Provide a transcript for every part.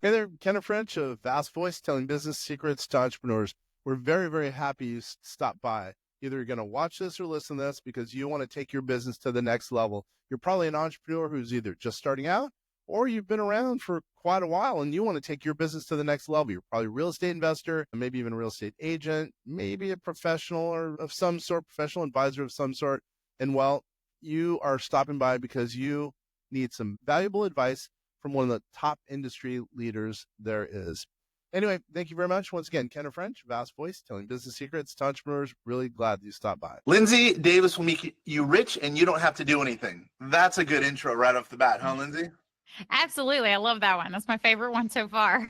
Hey there, Kenneth French of Vast Voice, telling business secrets to entrepreneurs. We're very, very happy you stopped by. Either you're going to watch this or listen to this because you want to take your business to the next level. You're probably an entrepreneur who's either just starting out or you've been around for quite a while and you want to take your business to the next level. You're probably a real estate investor, maybe even a real estate agent, maybe a professional or of some sort, professional advisor of some sort. And well, you are stopping by because you need some valuable advice from one of the top industry leaders there is. Anyway, thank you very much. Once again, Kenneth French, Vast Voice, telling business secrets to entrepreneurs. Really glad you stopped by. Lindsay Davis will make you rich and you don't have to do anything. That's a good intro right off the bat, huh, Lindsay? Absolutely. I love that one. That's my favorite one so far.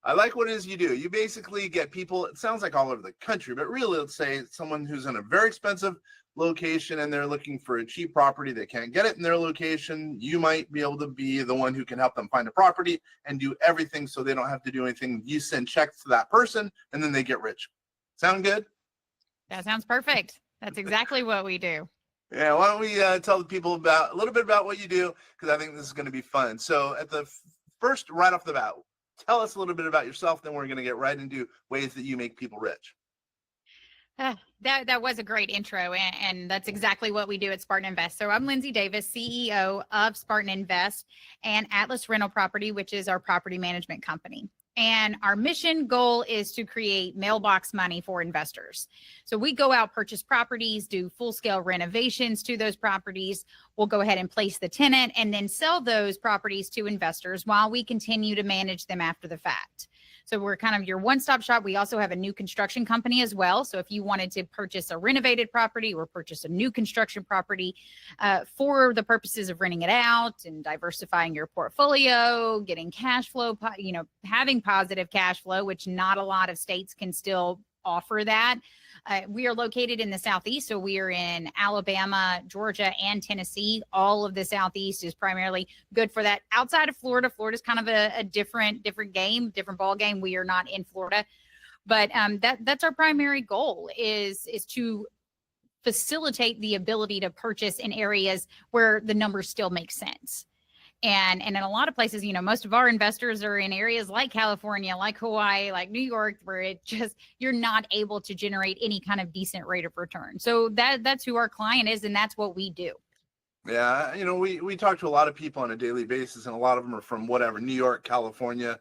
I like what it is you do. You basically get people, it sounds like all over the country, but really, let's say someone who's in a very expensive location and they're looking for a cheap property. They can't get it in their location. You might be able to be the one who can help them find a property and do everything so they don't have to do anything. You send checks to that person and then they get rich. Sound good? That sounds perfect. That's exactly what we do. Yeah, why don't we tell the people about a little bit about what you do, because I think this is going to be fun. So at the first, right off the bat, tell us a little bit about yourself, then we're going to get right into ways that you make people rich. That was a great intro, and that's exactly what we do at Spartan Invest. So I'm Lindsay Davis, CEO of Spartan Invest and Atlas Rental Property, which is our property management company. And our mission goal is to create mailbox money for investors. So we go out, purchase properties, do full-scale renovations to those properties. We'll go ahead and place the tenant and then sell those properties to investors while we continue to manage them after the fact. So we're kind of your one-stop shop. We also have a new construction company as well. So if you wanted to purchase a renovated property or purchase a new construction property for the purposes of renting it out and diversifying your portfolio, getting cash flow, having positive cash flow, which not a lot of states can still offer that. We are located in the Southeast, so we are in Alabama, Georgia, and Tennessee. All of the Southeast is primarily good for that. Outside of Florida, Florida's kind of a different game, different ball game. We are not in Florida, but that's our primary goal is to facilitate the ability to purchase in areas where the numbers still make sense. And in a lot of places, most of our investors are in areas like California, like Hawaii, like New York, where you're not able to generate any kind of decent rate of return. So that's who our client is, and that's what we do. Yeah, we talk to a lot of people on a daily basis, and a lot of them are from New York, California,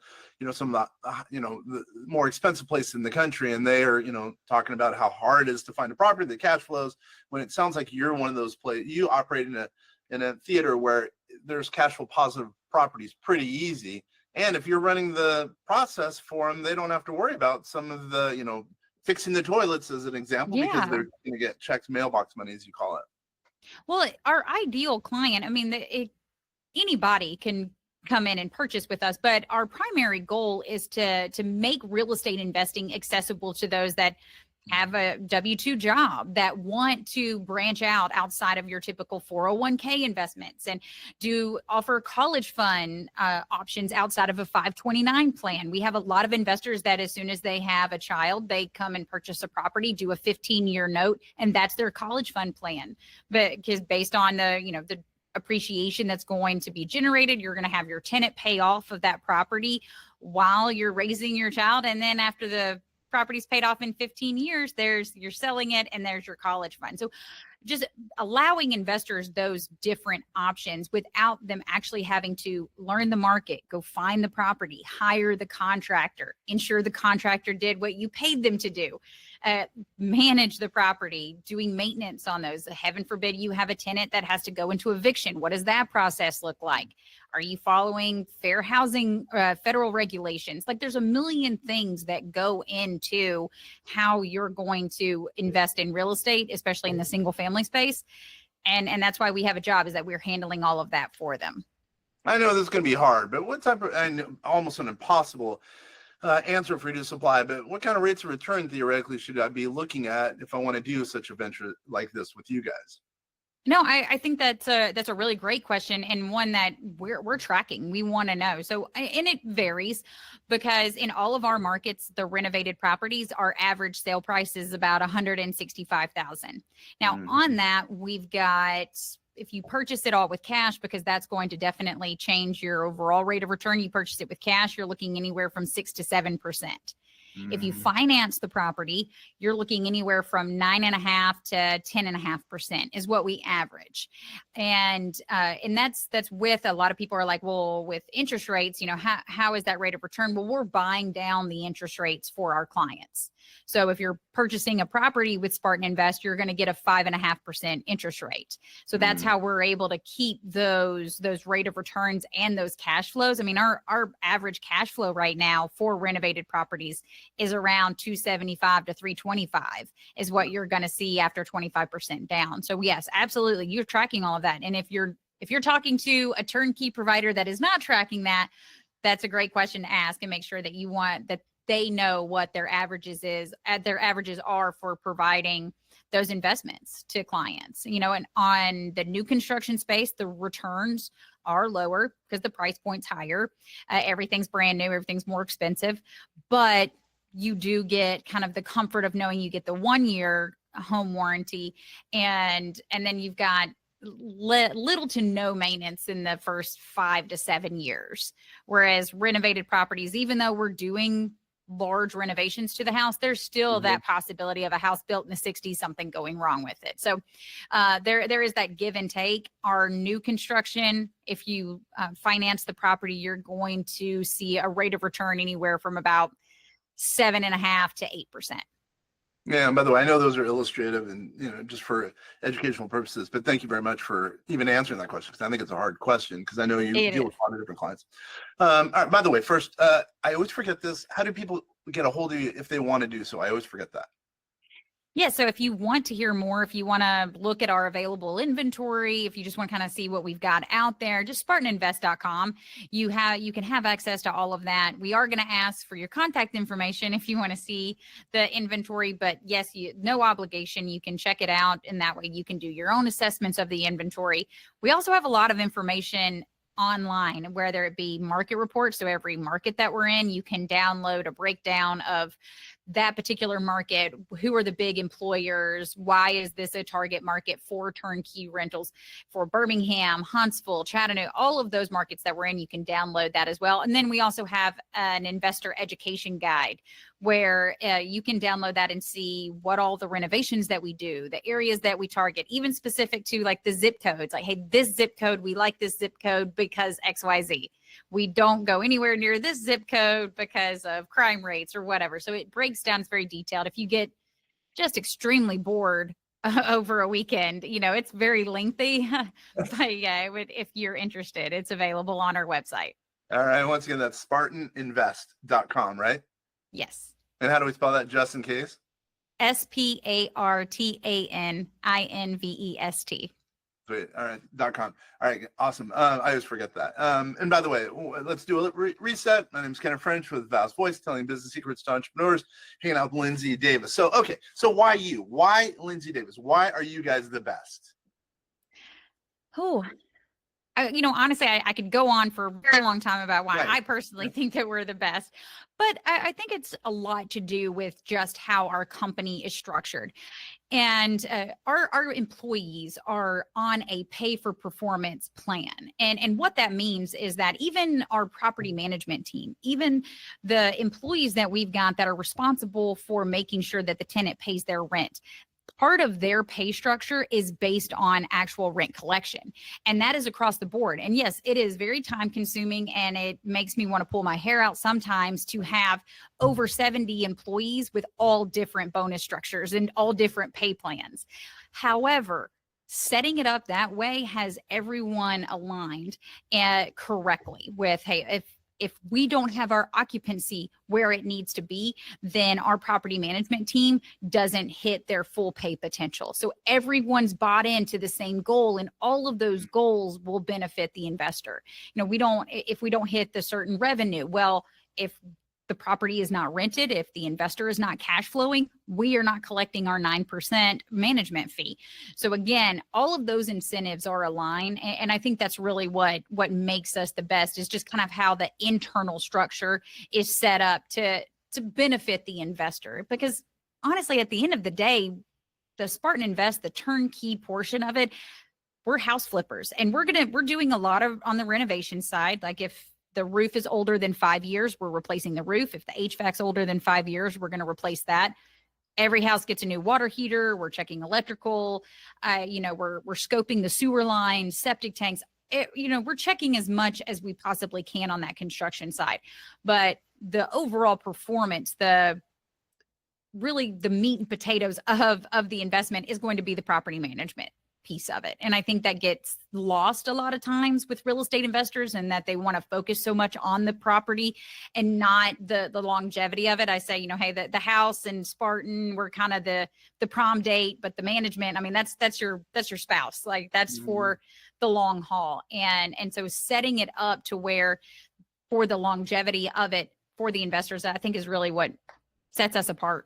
some of the more expensive places in the country, and they are, talking about how hard it is to find a property that cash flows. When it sounds like you're one of those places, you operate in a theater where there's cash flow positive properties pretty easy. And if you're running the process for them, they don't have to worry about some of the, fixing the toilets as an example, because they're going to get checked mailbox money, as you call it. Well, our ideal client, anybody can come in and purchase with us, but our primary goal is to make real estate investing accessible to those that have a W-2 job, that want to branch out outside of your typical 401k investments, and do offer college fund options outside of a 529 plan. We have a lot of investors that as soon as they have a child, they come and purchase a property, do a 15-year note, and that's their college fund plan. But because based on the appreciation that's going to be generated, you're going to have your tenant pay off of that property while you're raising your child, and then after the property's paid off in 15 years, you're selling it and there's your college fund. So just allowing investors those different options without them actually having to learn the market, go find the property, hire the contractor, ensure the contractor did what you paid them to do, manage the property, doing maintenance on those. Heaven forbid you have a tenant that has to go into eviction. What does that process look like? Are you following fair housing, federal regulations? Like, there's a million things that go into how you're going to invest in real estate, especially in the single family space. And that's why we have a job, is that we're handling all of that for them. I know this is going to be hard, but what type of, and almost an impossible answer for you to supply, but what kind of rates of return theoretically should I be looking at if I want to do such a venture like this with you guys? No, I think that's a really great question, and one that we're tracking. We want to know. So, and it varies, because in all of our markets, the renovated properties, our average sale price is about $165,000. Now, on that, we've got if you purchase it all with cash, because that's going to definitely change your overall rate of return. You purchase it with cash, you're looking anywhere from 6 to 7%. If you finance the property, you're looking anywhere from 9.5 to 10.5% is what we average. And that's with, a lot of people are like, well, with interest rates, how is that rate of return? Well, we're buying down the interest rates for our clients. So if you're purchasing a property with Spartan Invest, you're going to get a 5.5% interest rate. So that's how we're able to keep those rate of returns and those cash flows. I mean, our average cash flow right now for renovated properties is around 275 to 325 is what you're going to see after 25% down. So yes, absolutely. You're tracking all of that. And if you're talking to a turnkey provider that is not tracking that, that's a great question to ask, and make sure that they know what their averages are for providing those investments to clients. And on the new construction space, the returns are lower because the price point's higher. Everything's brand new, everything's more expensive, but you do get kind of the comfort of knowing you get the 1-year home warranty, and then you've got little to no maintenance in the first 5 to 7 years. Whereas renovated properties, even though we're doing large renovations to the house, there's still that possibility of a house built in the 60s, something going wrong with it. So there is that give and take. Our new construction, if you finance the property, you're going to see a rate of return anywhere from about 7.5 to 8%. Yeah, and by the way, I know those are illustrative and just for educational purposes, but thank you very much for even answering that question, because I think it's a hard question, because I know you deal with a lot of different clients. All right, by the way, first, I always forget this. How do people get a hold of you if they want to do so? I always forget that. Yeah, so if you want to hear more, if you want to look at our available inventory, if you just want to kind of see what we've got out there, just SpartanInvest.com. You can have access to all of that. We are going to ask for your contact information if you want to see the inventory, but yes, no obligation. You can check it out, and that way you can do your own assessments of the inventory. We also have a lot of information online, whether it be market reports. So every market that we're in, you can download a breakdown of that particular market. Who are the big employers? Why is this a target market for turnkey rentals? For Birmingham, Huntsville, Chattanooga, all of those markets that we're in, you can download that as well. And then we also have an investor education guide where you can download that and see what all the renovations that we do, the areas that we target, even specific to like the zip codes. Like, hey, this zip code, we like this zip code because XYZ. We don't go anywhere near this zip code because of crime rates or whatever. So it breaks down. It's very detailed. If you get just extremely bored over a weekend, it's very lengthy. But yeah, if you're interested, it's available on our website. All right. Once again, that's SpartanInvest.com, right? Yes. And how do we spell that, just in case? SpartanInvest. Sweet. All right. .com. All right. Awesome. I always forget that. And by the way, let's do a reset. My name is Kenneth French with Vast Voice, telling business secrets to entrepreneurs, hanging out with Lindsay Davis. So, okay. So why you? Why Lindsay Davis? Why are you guys the best? Honestly, I could go on for a very long time about why I personally think that we're the best, but I think it's a lot to do with just how our company is structured. And our employees are on a pay for performance plan. And what that means is that even our property management team, even the employees that we've got that are responsible for making sure that the tenant pays their rent, part of their pay structure is based on actual rent collection. And that is across the board. And yes, it is very time consuming, and it makes me want to pull my hair out sometimes to have over 70 employees with all different bonus structures and all different pay plans. However, setting it up that way has everyone aligned correctly with, hey, if we don't have our occupancy where it needs to be, then our property management team doesn't hit their full pay potential. So everyone's bought into the same goal, and all of those goals will benefit the investor. If we don't hit the certain revenue, well, if the property is not rented, if the investor is not cash flowing, we are not collecting our 9% management fee. So again, all of those incentives are aligned. And I think that's really what makes us the best, is just kind of how the internal structure is set up to benefit the investor. Because honestly, at the end of the day, the Spartan Invest, the turnkey portion of it, we're house flippers, and we're doing a lot of on the renovation side. Like if the roof is older than 5 years, we're replacing the roof. If the HVAC's older than 5 years, we're going to replace that. Every house gets a new water heater. We're checking electrical. We're scoping the sewer lines, septic tanks. We're checking as much as we possibly can on that construction side. But the overall performance, really the meat and potatoes of the investment is going to be the property management piece of it. And I think that gets lost a lot of times with real estate investors, and that they want to focus so much on the property and not the longevity of it. I say, hey, the house and Spartan, we're kind of the prom date, but the management, I mean, that's your spouse. Like that's for the long haul. And so setting it up to where for the longevity of it for the investors, I think is really what sets us apart.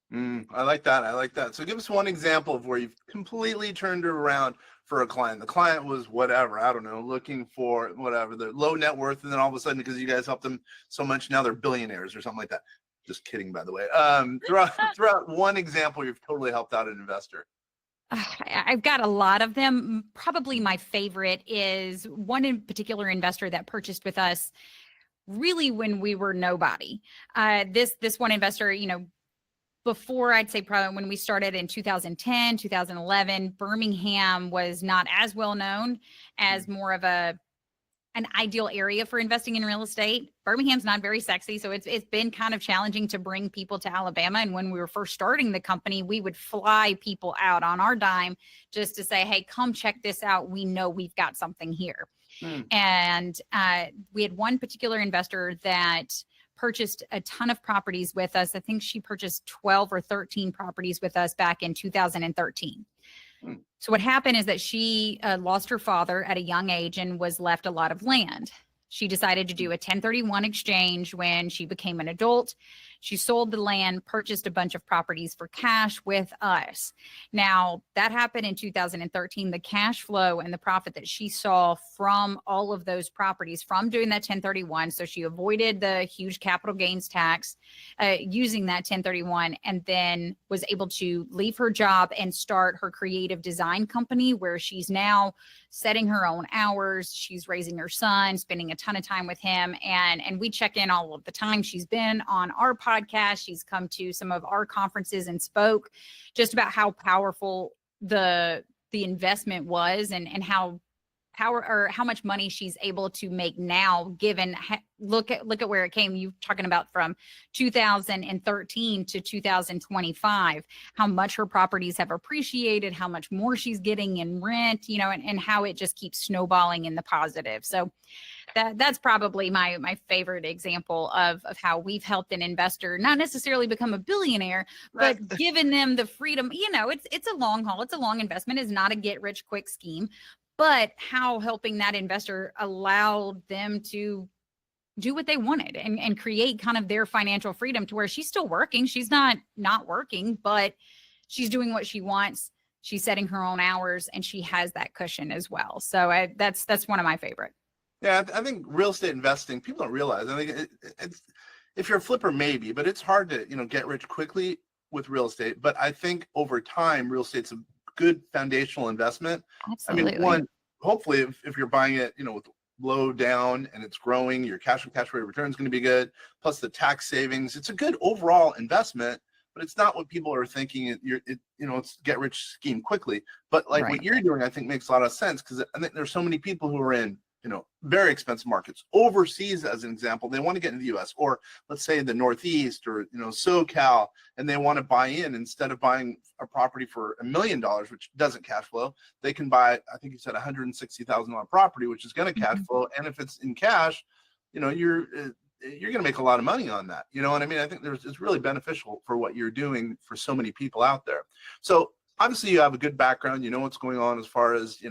I like that. I like that. So give us one example of where you've completely turned it around for a client. The client was whatever, I don't know, looking for whatever, the low net worth. And then all of a sudden, because you guys helped them so much, now they're billionaires or something like that. Just kidding, by the way. Throughout one example, you've totally helped out an investor. I've got a lot of them. Probably my favorite is one in particular investor that purchased with us really when we were nobody. This one investor, before, I'd say probably when we started in 2010, 2011, Birmingham was not as well known as more of an ideal area for investing in real estate. Birmingham's not very sexy, so it's been kind of challenging to bring people to Alabama. And when we were first starting the company, we would fly people out on our dime just to say, hey, come check this out. We know we've got something here. And we had one particular investor that purchased a ton of properties with us. I think she purchased 12 or 13 properties with us back in 2013. So what happened is that she lost her father at a young age and was left a lot of land. She decided to do a 1031 exchange when she became an adult. She sold the land, purchased a bunch of properties for cash with us. Now, that happened in 2013. The cash flow and the profit that she saw from all of those properties from doing that 1031, so she avoided the huge capital gains tax using that 1031, and then was able to leave her job and start her creative design company, where she's now setting her own hours. She's raising her son, spending a ton of time with him. And we check in all of the time. She's been on our podcast. She's come to some of our conferences and spoke just about how powerful the investment was, and how much money she's able to make now, given look at where it came. You talking about from 2013 to 2025, how much her properties have appreciated, how much more she's getting in rent, and how it just keeps snowballing in the positive. So that's probably my favorite example of how we've helped an investor not necessarily become a billionaire, but given them the freedom. It's a long haul. It's a long investment. It's not a get rich quick scheme, but how helping that investor allowed them to do what they wanted and create kind of their financial freedom, to where she's still working. She's not working, but she's doing what she wants. She's setting her own hours, and she has that cushion as well. So that's one of my favorite. Yeah, I think real estate investing, people don't realize. I think it's, if you're a flipper, maybe, but it's hard to get rich quickly with real estate. But I think over time, real estate's a good foundational investment. Absolutely. I mean, hopefully, if you're buying it, with low down and it's growing, your cash on cash rate of return is going to be good. Plus the tax savings, it's a good overall investment. But it's not what people are thinking. It's get rich scheme quickly. But like what you're doing, I think makes a lot of sense, because I think there's so many people who are in very expensive markets overseas, as an example. They want to get into the US, or let's say the Northeast, or SoCal, and they want to buy in. Instead of buying a property for $1 million, which doesn't cash flow, they can buy, I think you said, $160,000 property, which is going to cash flow. And if it's in cash, you're going to make a lot of money on that. You know what I mean? I think it's really beneficial for what you're doing for so many people out there. So obviously you have a good background, what's going on as far as,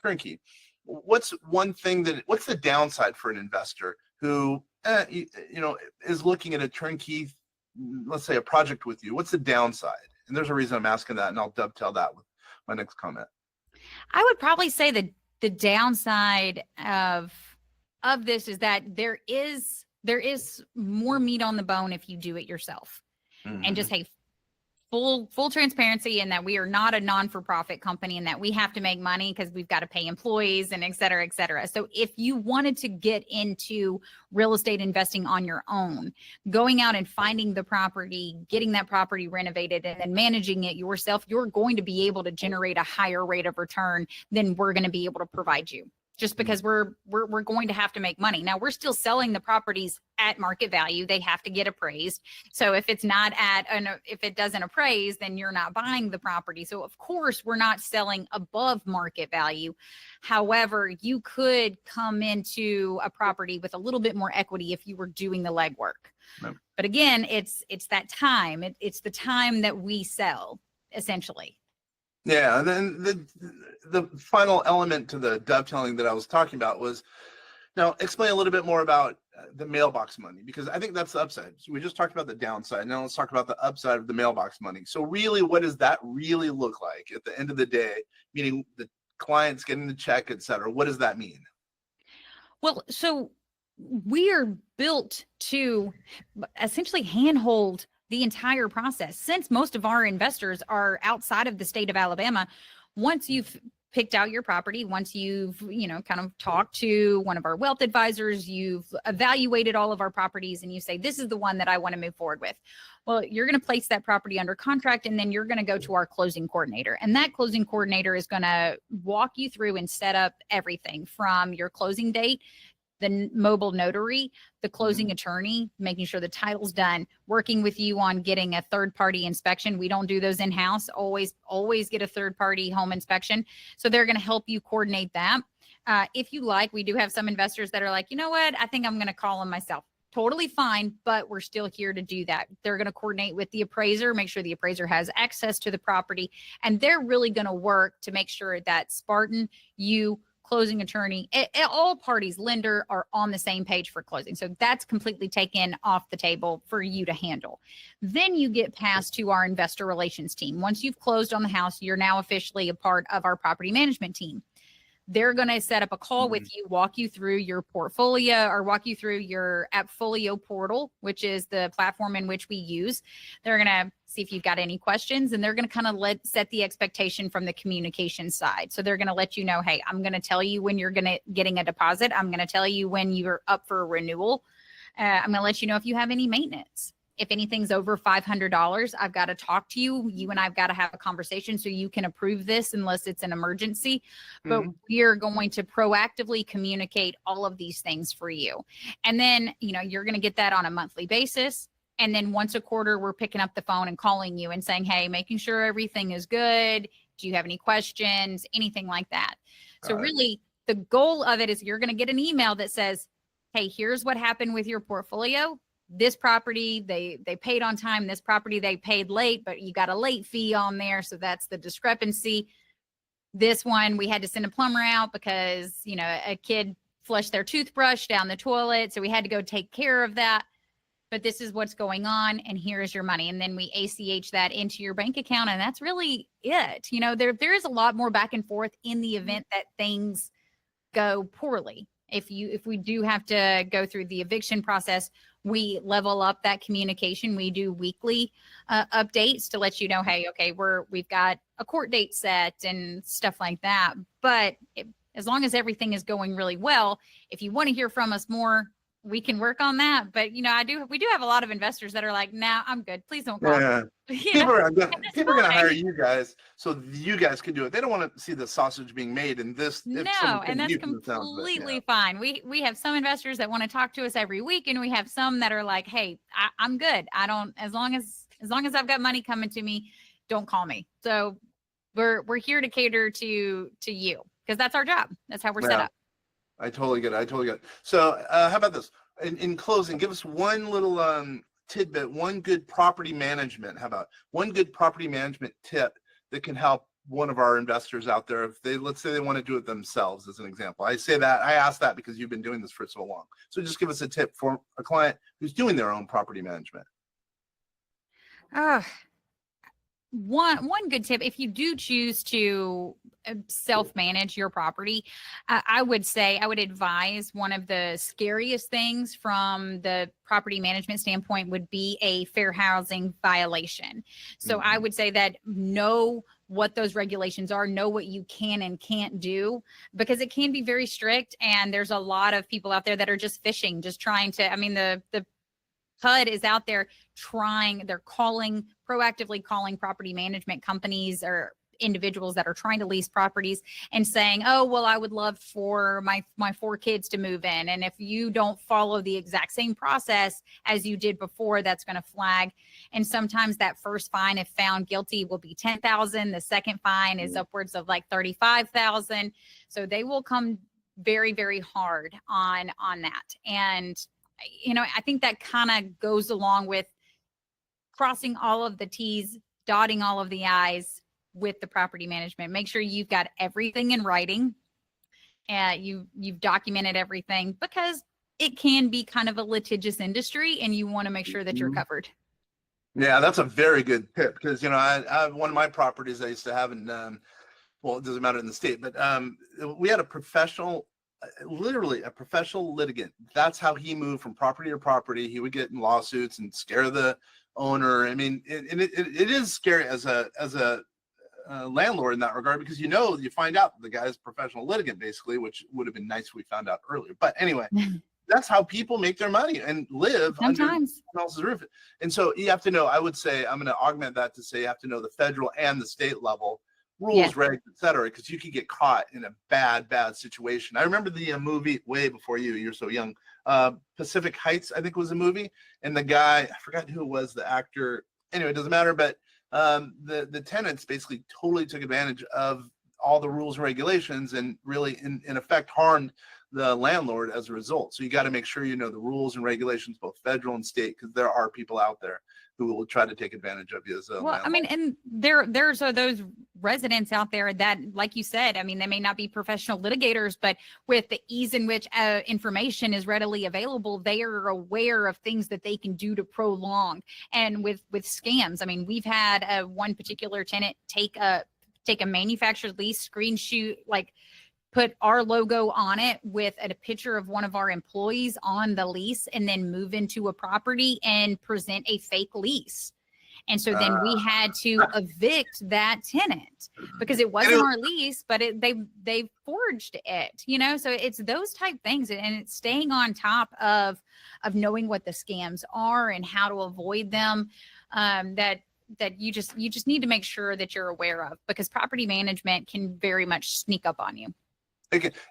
Turnkey. What's the downside for an investor who, is looking at a turnkey, let's say a project with you? What's the downside? And there's a reason I'm asking that, and I'll dovetail that with my next comment. I would probably say that the downside of this is that there is more meat on the bone if you do it yourself, and just, hey, full transparency in that we are not a non-for-profit company and that we have to make money because we've got to pay employees and et cetera, et cetera. So if you wanted to get into real estate investing on your own, going out and finding the property, getting that property renovated and then managing it yourself, you're going to be able to generate a higher rate of return than we're going to be able to provide you. Just because we're going to have to make money. Now we're still selling the properties at market value. They have to get appraised. So if it's not if it doesn't appraise, then you're not buying the property. So of course we're not selling above market value. However, you could come into a property with a little bit more equity if you were doing the legwork. Right. But again, it's that time. It's the time that we sell essentially. Yeah, and then the final element to the dovetailing that I was talking about was, now explain a little bit more about the mailbox money, because I think that's the upside. So we just talked about the downside. Now let's talk about the upside of the mailbox money. So really, what does that really look like at the end of the day? Meaning the clients getting the check, et cetera. What does that mean? Well, so we are built to essentially handhold the entire process. Since most of our investors are outside of the state of Alabama, once you've picked out your property, once you've, kind of talked to one of our wealth advisors, you've evaluated all of our properties and you say, this is the one that I want to move forward with. Well, you're going to place that property under contract and then you're going to go to our closing coordinator. And that closing coordinator is going to walk you through and set up everything from your closing date, the mobile notary, the closing attorney, making sure the title's done, working with you on getting a third-party inspection. We don't do those in-house. Always get a third-party home inspection. So they're going to help you coordinate that. If you like, we do have some investors that are like, you know what, I think I'm going to call them myself. Totally fine, but we're still here to do that. They're going to coordinate with the appraiser, make sure the appraiser has access to the property, and they're really going to work to make sure that Spartan, you, closing attorney, all parties, lender, are on the same page for closing. So that's completely taken off the table for you to handle. Then you get passed to our investor relations team. Once you've closed on the house, you're now officially a part of our property management team. They're going to set up a call with you, walk you through your portfolio, or walk you through your Appfolio portal, which is the platform in which we use. They're going to see if you've got any questions, and they're going to kind of set the expectation from the communication side. So they're going to let you know, hey, I'm going to tell you when you're getting a deposit. I'm going to tell you when you're up for a renewal. I'm going to let you know if you have any maintenance. If anything's over $500, I've got to talk to you. You and I've got to have a conversation so you can approve this unless it's an emergency. But we're going to proactively communicate all of these things for you. And then, you're going to get that on a monthly basis. And then once a quarter, we're picking up the phone and calling you and saying, hey, making sure everything is good. Do you have any questions? Anything like that. So really, the goal of it is you're going to get an email that says, hey, here's what happened with your portfolio. This property, they paid on time. This property, they paid late, but you got a late fee on there. So that's the discrepancy. This one, we had to send a plumber out because, a kid flushed their toothbrush down the toilet. So we had to go take care of that. But this is what's going on. And here's your money. And then we ACH that into your bank account. And that's really it. There is a lot more back and forth in the event that things go poorly. If we do have to go through the eviction process, we level up that communication. We do weekly updates to let you know, hey, okay, we've got a court date set and stuff like that. But as long as everything is going really well, if you want to hear from us more, we can work on that. But we do have a lot of investors that are like, nah, I'm good. Please don't call me. People are going to hire you guys so you guys can do it. They don't want to see the sausage being made in this. No, and that's completely fine. We have some investors that want to talk to us every week, and we have some that are like, hey, I'm good. I don't, as long as I've got money coming to me, don't call me. So we're here to cater to you because that's our job. That's how we're set up. I totally get it. So how about this? In closing, give us one little tidbit, one good property management. How about one good property management tip that can help one of our investors out there if let's say they want to do it themselves, as an example. I ask that because you've been doing this for so long. So just give us a tip for a client who's doing their own property management. one good tip, if you do choose to self-manage your property, I would say, I would advise, one of the scariest things from the property management standpoint would be a fair housing violation. So I would say that know what those regulations are, know what you can and can't do, because it can be very strict. And there's a lot of people out there that are just fishing, just trying to, I mean, the HUD is out there trying, they're proactively calling property management companies or individuals that are trying to lease properties and saying, oh, well, I would love for my 4 kids to move in. And if you don't follow the exact same process as you did before, that's going to flag. And sometimes that first fine, if found guilty, will be $10,000. The second fine is upwards of like $35,000. So they will come very, very hard on that. And I think that kind of goes along with crossing all of the T's, dotting all of the I's with the property management. Make sure you've got everything in writing and you've documented everything, because it can be kind of a litigious industry and you want to make sure that you're covered. Yeah, that's a very good tip, because, I one of my properties I used to have in, well, it doesn't matter in the state, but we had a professional, literally a professional litigant. That's how he moved from property to property. He would get in lawsuits and scare the owner. I mean, it is scary as a landlord in that regard, because you find out the guy's a professional litigant, basically, which would have been nice if we found out earlier. But anyway, that's how people make their money and live sometimes under someone else's roof. And so you have to know, I would say, I'm going to augment that to say you have to know the federal and the state level rules, regs, et cetera, because you could get caught in a bad situation. I remember the movie way before you're so young, Pacific Heights, I think was a movie. And the guy, I forgot who was the actor. Anyway, it doesn't matter. But the tenants basically totally took advantage of all the rules and regulations and really in effect harmed the landlord as a result. So you got to make sure you know the rules and regulations, both federal and state, because there are people out there who will try to take advantage of you as a landlord. I mean, and there's those residents out there that, like you said, I mean, they may not be professional litigators, but with the ease in which information is readily available, they are aware of things that they can do to prolong. And with scams, I mean, we've had one particular tenant take a manufactured lease, screenshot, like put our logo on it with a picture of one of our employees on the lease, and then move into a property and present a fake lease. And so then we had to evict that tenant because it wasn't our lease, but they forged it, so it's those type things. And it's staying on top of knowing what the scams are and how to avoid them, that you just need to make sure that you're aware of, because property management can very much sneak up on you.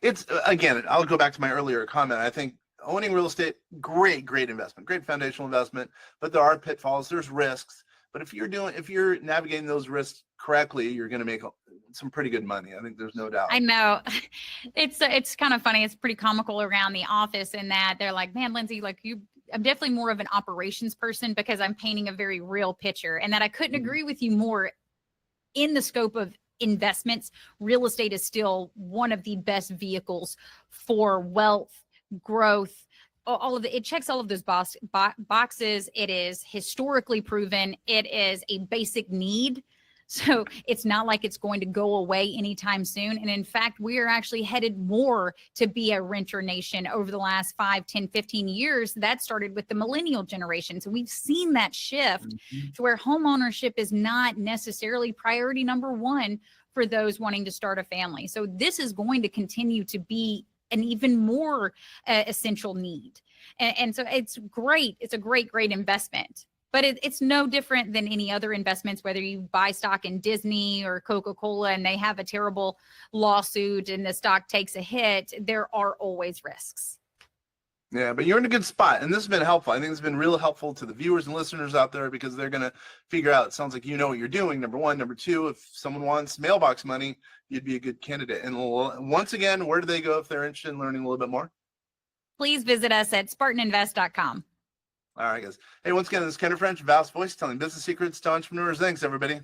It's again, I'll go back to my earlier comment. I think owning real estate, great investment, great foundational investment, but there are pitfalls, there's risks. But if you're navigating those risks correctly, you're going to make some pretty good money. I think there's no doubt. I know. It's kind of funny. It's pretty comical around the office in that they're like, man, Lindsay, like I'm definitely more of an operations person because I'm painting a very real picture, and that I couldn't agree with you more. In the scope of investments, real estate is still one of the best vehicles for wealth, growth, it checks all of those boxes. It is historically proven. It is a basic need. So it's not like it's going to go away anytime soon. And in fact, we are actually headed more to be a renter nation over the last 5, 10, 15 years. That started with the millennial generation. So we've seen that shift to where home ownership is not necessarily priority number one for those wanting to start a family. So this is going to continue to be an even more essential need. And so it's great. It's a great investment. But it's no different than any other investments, whether you buy stock in Disney or Coca-Cola and they have a terrible lawsuit and the stock takes a hit. There are always risks. Yeah, but you're in a good spot. And this has been helpful. I think it's been real helpful to the viewers and listeners out there, because they're going to figure out, it sounds like you know what you're doing, number one. Number two, if someone wants mailbox money, you'd be a good candidate. And once again, where do they go if they're interested in learning a little bit more? Please visit us at SpartanInvest.com. All right, guys. Hey, once again, this is Kendra French, Vast Voice, telling business secrets to entrepreneurs. Thanks, everybody.